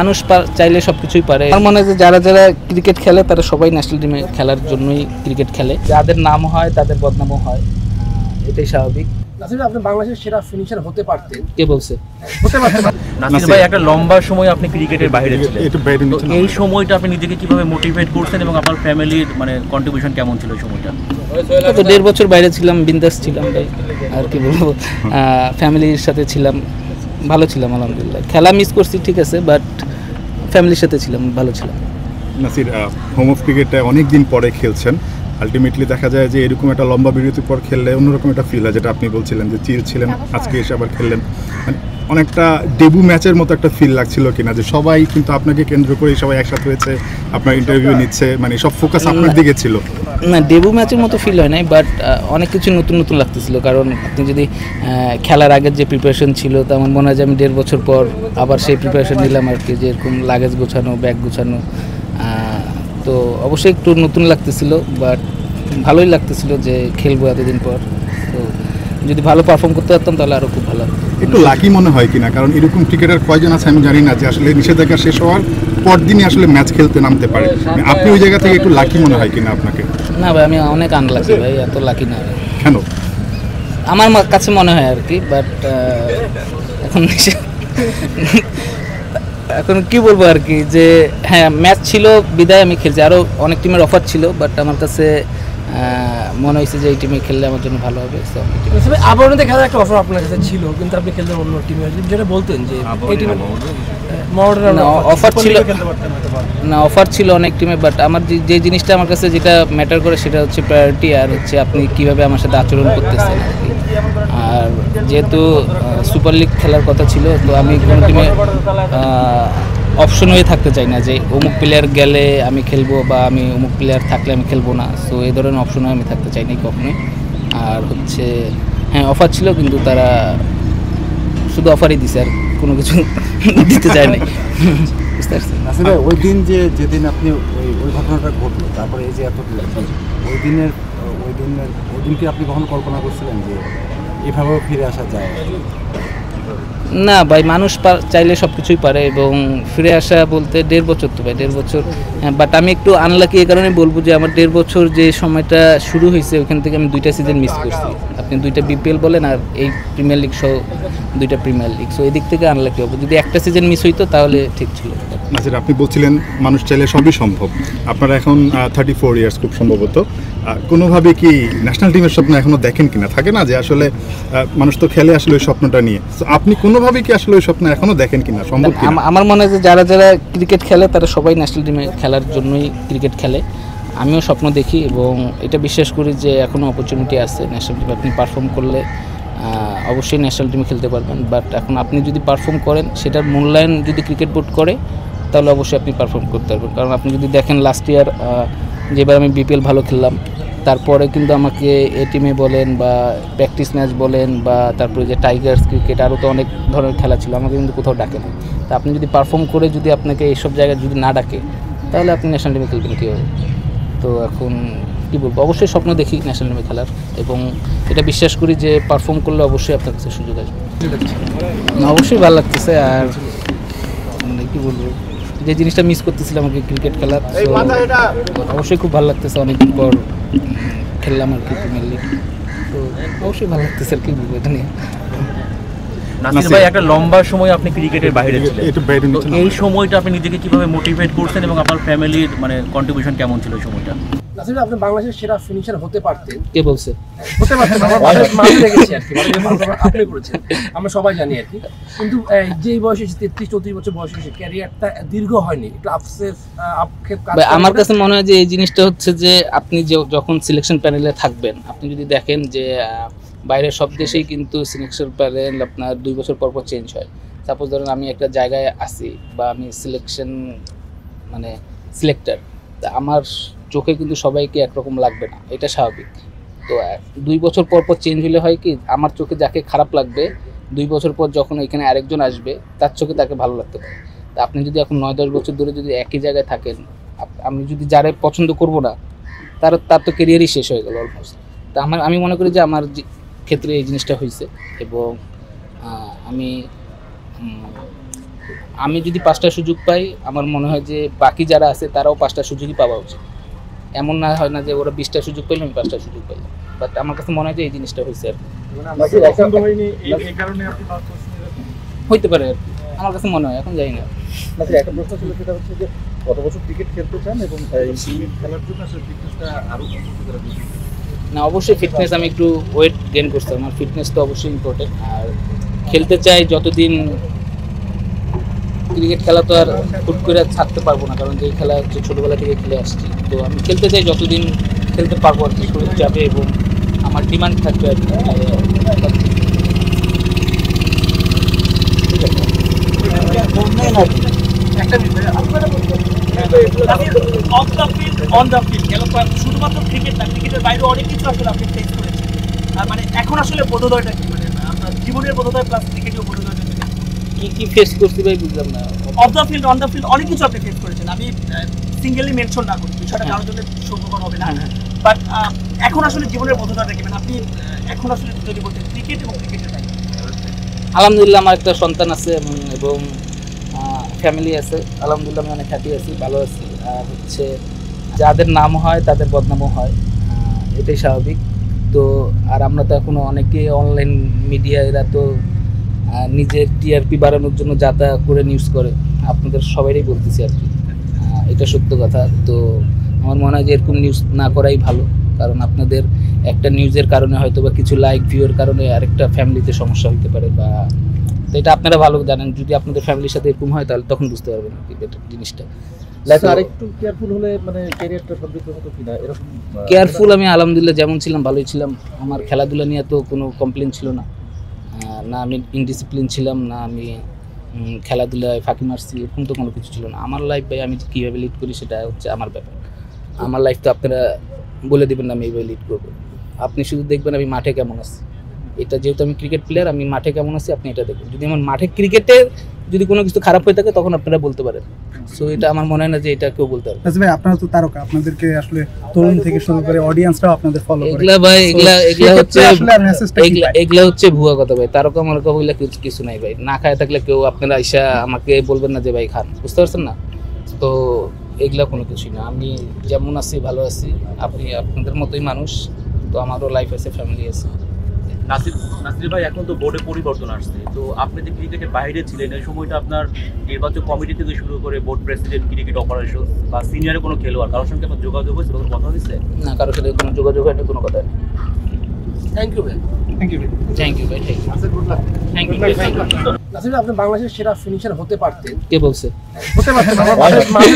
মানুষ চাইলে সবকিছুই পারে। আমার মনে হয় যে যারা যারা ক্রিকেট খেলে তারা সবাই ন্যাশনাল টিমে খেলার জন্যই ক্রিকেট খেলে। যাদের নাম হয় তাদের বদনামও হয়, এটাই স্বাভাবিক। নাসির ভাই, আপনি বাংলাদেশের সেরা ফিনিশার হতে পারতেন। কে বলছে? হতে পারতেন। নাসির ভাই, একটা লম্বা সময় আপনি ক্রিকেটের বাইরে ছিলেন, তো এই সময়টা আপনি নিজেকে কিভাবে মোটিভেট করছেন এবং আপনার ফ্যামিলির কন্ট্রিবিউশন কেমন ছিল এই সময়টা? তো 1.5 বছর বাইরে ছিলাম, বিন্দাস ছিলাম ভাই, আর কি বলবো, ফ্যামিলির সাথে ছিলাম, ভালো ছিলাম আলহামদুলিল্লাহ। খেলা মিস করছি ঠিক আছে, বাট ফ্যামিলির সাথে ছিলাম, ভালো ছিলাম। নাসির, হোম অফ ক্রিকেটে অনেক দিন পরে খেলছেন, আলটিমেটলি দেখা যায় যে এরকম একটা লম্বা বিরতির পর খেললে অন্যরকম একটা ফিল হয়, যেটা আপনি বলছিলেন যে চিল ছিলেন, আজকে এসে আবার খেললেন, মানে অনেকটা ডেবু ম্যাচের মতো একটা ফিল লাগছিল কিনা, যে সবাই কিন্তু আপনাকে কেন্দ্র করে সবাই একসাথে হয়েছে, আপনার ইন্টারভিউ নিচ্ছে, মানে সব ফোকাস আপনার দিকে ছিল? না, ডেবু ম্যাচের মতো ফিল হয় নাই, বাট অনেক কিছু নতুন নতুন লাগতেছিল। কারণ আপনি যদি খেলার আগের যে প্রিপারেশন ছিল, তা আমার মনে হয় যে আমি 1.5 বছর পর আবার সেই প্রিপারেশন নিলাম আর কি, যে এরকম লাগেজ গোছানো, ব্যাগ গোছানো, তো অবশ্যই একটু নতুন লাগতেছিল, বাট ভালোই লাগতেছিল যে খেলবো এতদিন পর। তো যদি ভালো পারফর্ম করতে পারতাম তাহলে আরও খুব ভালো। একটু লাকি মনে হয় কিনা? কারণ এরকম ক্রিকেটার কয়জন আছে আমি জানি না যে আসলে নিষেধাজ্ঞা শেষ হওয়ার পরদিনই আসলে ম্যাচ খেলতে নামতে পারে। আপনি ওই জায়গা থেকে একটু লাকি মনে হয় কিনা আপনাকে? না ভাই, আমি অনেক আনলাকি ভাই, এত লাকি না। কেন? আমার কাছে মনে হয় আর কি, বাট এখন এখন কি বলবো আর কি, যে হ্যাঁ ম্যাচ ছিল বিদায় আমি খেলছি, আরও অনেক টিমের অফার ছিল, বাট আমার কাছে মনে হয়েছে যে এই টিমে খেললে আমার জন্য ভালো হবে। আবরণীতে খেলার একটা অফার আপনার কাছে ছিল, কিন্তু আপনি খেলতেন অন্য টিমে, যেটা বলতেন যে এই টিমে অফার ছিল না, অফার ছিল অনেক টিমে, বাট আমার যে জিনিসটা আমার কাছে যেটা ম্যাটার করে সেটা হচ্ছে প্রায়োরিটি, আর হচ্ছে আপনি কিভাবে আমার সাথে আচরণ করতেছেন আর কি। আর যেহেতু সুপার লিগ খেলার কথা ছিল, তো আমি কোন টিমে অপশন হয়ে থাকতে চাই না যে অমুক প্লেয়ার গেলে আমি খেলবো বা আমি অমুক প্লেয়ার থাকলে আমি খেলবো না। সো এই ধরনের অপশন হয়ে আমি থাকতে চাই না কখনোই। আর হচ্ছে হ্যাঁ অফার ছিল, কিন্তু তারা শুধু অফারই দিছে, আর কোনো কিছু দিতে চায় নাই। বুঝতে পারছেন? আসলে ওই দিন যেদিন আপনি ওই ঘটনাটা ঘটলো, তারপরে এই যে এত ওই দিনকে আপনি কখনো কল্পনা করছিলেন যে এভাবেও ফিরে আসা যায়? না ভাই, মানুষ চাইলে সব কিছুই পারে, এবং ফিরে আসা বলতে 1.5 বছর তো ভাই, 1.5 বছর। হ্যাঁ, বাট আমি একটু আনলাকি এই কারণে বলবো যে আমার 1.5 বছর যে সময়টা শুরু হয়েছে ওখান থেকে আমি 2টা সিজন মিস করছি। আপনি 2টা বিপিএল বলেন আর এই প্রিমিয়ার লিগ সহ 2টা প্রিমিয়ার লিগ, সো এদিক থেকে আনলাকি হবো। যদি একটা সিজন মিস হইতো তাহলে ঠিক ছিল। নাসির, আপনি বলছিলেন মানুষ চাইলে সবই সম্ভব। আপনারা এখন 34 ইয়ার্স খুব সম্ভবত, কোনোভাবে কি ন্যাশনাল টিমের স্বপ্ন এখনো দেখেন কিনা? থাকে না যে আসলে মানুষ তো খেলে আসলে ওই স্বপ্নটা নিয়ে, আপনি কোনোভাবে কি আসলে ওই স্বপ্ন এখনো দেখেন কিনা, সম্ভব কিনা? আমার মনে হয় যে যারা যারা ক্রিকেট খেলে তারা সবাই ন্যাশনাল টিমে খেলার জন্যই ক্রিকেট খেলে। আমিও স্বপ্ন দেখি এবং এটা বিশ্বাস করি যে এখনও অপরচুনিটি আছে ন্যাশনাল টিমে। আপনি পারফর্ম করলে অবশ্যই ন্যাশনাল টিমে খেলতে পারবেন, বাট এখন আপনি যদি পারফর্ম করেন, সেটার মূল্যায়ন যদি ক্রিকেট বোর্ড করে তাহলে অবশ্যই আপনি পারফর্ম করতে পারবেন। কারণ আপনি যদি দেখেন লাস্ট ইয়ার যেবার আমি বিপিএল ভালো খেললাম, তারপরে কিন্তু আমাকে এ টিমে বলেন বা প্র্যাকটিস ম্যাচ বলেন বা তারপরে যে টাইগার্স ক্রিকেট, আরও তো অনেক ধরনের খেলা ছিল, আমাকে কিন্তু কোথাও ডাকে না। তা আপনি যদি পারফর্ম করে যদি আপনাকে এইসব জায়গায় যদি না ডাকে, তাহলে আপনি ন্যাশনাল টিমে খেলবেন কীভাবে? তো এখন কী বলবো, অবশ্যই স্বপ্ন দেখি ন্যাশনাল টিমে খেলার, এবং এটা বিশ্বাস করি যে পারফর্ম করলে অবশ্যই আপনার কাছে সুযোগ আসবে। অবশ্যই ভালো লাগতেছে, আর কী বলবো, যে জিনিসটা মিস করতেছিলাম আমাকে ক্রিকেট খেলার, অবশ্যই খুব ভালো লাগতেছে। অনেকদিন পর খেললাম আর কি প্রিমিয়ার লিগ, তো অবশ্যই ভালো লাগতেছে আর কি বলবো এটা নিয়ে। নাসির ভাই, একটা লম্বা সময় আপনি ক্রিকেটের বাইরে ছিলেন, তো এই সময়টা আপনি নিজেকে কিভাবে মোটিভেট করছেন এবং আপনার ফ্যামিলির কন্ট্রিবিউশন কেমন ছিল এই সময়টা? নাসির ভাই, আপনি বাংলাদেশের সেরা ফিনিশার হতে পারতেন। কে বলছে? হতে পারতেন। মানুষ দেখেছি আর কি, আপনি করেছেন, আমরা সবাই জানি আর কি। কিন্তু যেই বয়সে 33-34 বছর বয়সে ক্যারিয়ারটা দীর্ঘ হয়নি, একটু আফসোস আক্ষেপ। আমার কাছে মনে হয় যে এই জিনিসটা হচ্ছে যে আপনি যখন সিলেকশন প্যানেলে থাকবেন, আপনি যদি দেখেন যে বাইরের সব দেশেই কিন্তু সিলেকশন প্যানেল আপনার 2 বছর পর চেঞ্জ হয়। সাপোজ ধরেন আমি একটা জায়গায় আসি বা আমি সিলেক্টর, তা আমার চোখে কিন্তু সবাইকে একরকম লাগবে না, এটা স্বাভাবিক। তো 2 বছর পর চেঞ্জ হলে হয় কি, আমার চোখে যাকে খারাপ লাগবে 2 বছর পর যখন এখানে আরেকজন আসবে তার চোখে তাকে ভালো লাগতে পারে। তা আপনি যদি এখন 9-10 বছর ধরে যদি একই জায়গায় থাকেন, আমি যদি যারা পছন্দ করব না, তার তো কেরিয়ারই শেষ হয়ে গেল অলমোস্ট। তা আমি মনে করি যে আমার ক্ষেত্রে এই জিনিসটা হয়েছে, এবং আমি আমি যদি 5টা সুযোগ পাই আমার মনে হয় যে বাকি যারা আছে তারাও 5টা সুযোগই পাওয়া উচিত। এমন না হয় না যে ওরা 20টা সুযোগ পাইলে আমি 5টা সুযোগ পাইলাম, বাট আমার কাছে মনে হয় যে এই জিনিসটা হয়েছে আর কি। হইতে পারে আর কি, আমার কাছে মনে হয়, এখন জানি না। একটা প্রশ্ন ছিল, সেটা হচ্ছে যে কত বছর ক্রিকেট খেলতে চান এবং ক্রিকেট খেলার জন্য আসলে ফিটনেসটা আরো না, অবশ্যই ফিটনেস, আমি একটু ওয়েট গেইন করছি, আমার ফিটনেস তো অবশ্যই ইম্পর্টেন্ট। আর খেলতে চাই যতদিন, ক্রিকেট খেলা তো আর হুট করে ছাড়তে পারবো না, কারণ যে খেলা হচ্ছে ছোটোবেলা থেকে খেলে আসছি, তো আমি খেলতে চাই যতদিন খেলতে পারবো আর কি, শরীর যাবে এবং আমার ডিমান্ড থাকবে আর কি। শুধুমাত্র ক্রিকেট না, ক্রিকেটের বাইরে অনেক কিছু আসলে আপনি ফেস করেছেন। মানে এখন আসলে বোধোদয়টা কি, মানে আপনার জীবনের বোধোদয় প্লাস ক্রিকেটের বোধোদয়টা কি ফেস করতে ভাই বুঝলাম না। Of the field, on the field অনেক কিছু আপনি ফেস করেছেন। আমি সিঙ্গেলি মেনশন না করি, বিষয়টা কারোর জন্য শোভকর হবে না, বাট এখন আসলে জীবনের বোধোদয়টা কি, মানে আপনি এখন আসলে যদি বলতেন ক্রিকেট এবং ক্রিকেটের বাইরে। আলহামদুলিল্লাহ আমার একটা সন্তান আছে এবং ফ্যামিলি আছে, আলহামদুলিল্লাহ আমি অনেক হ্যাপি আছি, ভালো আছি। আর হচ্ছে যাদের নাম হয় তাদের বদনামও হয়, এটাই স্বাভাবিক। তো আর আমরা তো এখনও অনেকে অনলাইন মিডিয়া, এরা তো নিজের টিআরপি বাড়ানোর জন্য যা তা করে নিউজ করে, আপনাদের সবাইই বলতেছি আর কি, এটা সত্য কথা। তো আমার মনে হয় যে এরকম নিউজ না করাই ভালো, কারণ আপনাদের একটা নিউজের কারণে হয়তো বা কিছু লাইক ভিউর কারণে আরেকটা ফ্যামিলিতে সমস্যা হতে পারে, বা তো এটা আপনারা ভালো জানেন। যদি আপনাদের ফ্যামিলির সাথে এরকম হয় তাহলে তখন বুঝতে পারবেন আর কি এটা জিনিসটা। আরেকটু কেয়ারফুল হলে মানে ক্যারিয়ারটা সমৃদ্ধ হতো কিনা এরকম। কেয়ারফুল আমি আলহামদুলিল্লাহ যেমন ছিলাম ভালোই ছিলাম, আমার খেলাধুলা নিয়ে তো কোনো কমপ্লেন ছিল না, না আমি ইনডিসিপ্লিন ছিলাম, না আমি খেলাধুলায় ফাঁকি মারছি, এরকম তো কোনো কিছু ছিল না। আমার লাইফ ভাই আমি কীভাবে লিড করি সেটা হচ্ছে আমার ব্যাপার। আমার লাইফ তো আপনারা বলে দেবেন না আমি এইভাবে লিড করবো, আপনি শুধু দেখবেন আমি মাঠে কেমন আছি। এটা যেহেতু আমি ক্রিকেট প্লেয়ার, আমি মাঠে কেমন আছি আপনি এটা দেখবেন। যদি আমার মাঠে ক্রিকেটের যদি কোনো কিছু খারাপ হয়ে থাকে তখন আপনারা বলতে পারেন। সো এটা আমার মনে হয় না যে এটা কেউ বলতে পারবে। ভাই আপনারা তো তারকা, আপনাদেরকে আসলে তরুণ থেকে শুরু করে অডিয়েন্সরাও আপনাদের ফলো করে। এগুলা ভাই এগুলা হচ্ছে আসলে আর মেসেজটা কি ভাই? এগুলা হচ্ছে ভুয়া কথা ভাই, তারকা মারকা বলে কিছু নাই ভাই। না খায় থাকলে কেউ আপনারা আইসা আমাকে বলবেন না যে ভাই খান, বুঝতে পারছেন না? তো এগুলা কোনো কিছুই না, আমি যেমন আছি ভালো আছি, আপনি আপনাদের মতোই মানুষ, তো আমারও লাইফ আছে, ফ্যামিলি আছে। নাসির ভাই, এখন তো বোর্ডে পরিবর্তন আসছে, তো আপনি যে ক্রিকেটের বাইরে ছিলেন এই সময়টা আপনার নির্বাচক কমিটি থেকে শুরু করে বোর্ড প্রেসিডেন্ট, ক্রিকেট অপারেশন বা সিনিয়রের কোনো খেলোয়াড় কারোর সঙ্গে আপনার যোগাযোগ হয়েছে, কোনো কথা হয়েছে? না, কারোর সাথে কোনো যোগাযোগ হয়নি, কোনো কথা নেই। থ্যাংক ইউ ভাই। থ্যাংক ইউ ভাই, থ্যাংক ইউ ভাই, থ্যাংক ইউ। আসলে আপনি বাংলাদেশের সেরা ফিনিশার হতে পারতেন। কে বলছে? হতে পারতেন, আমার মাঠে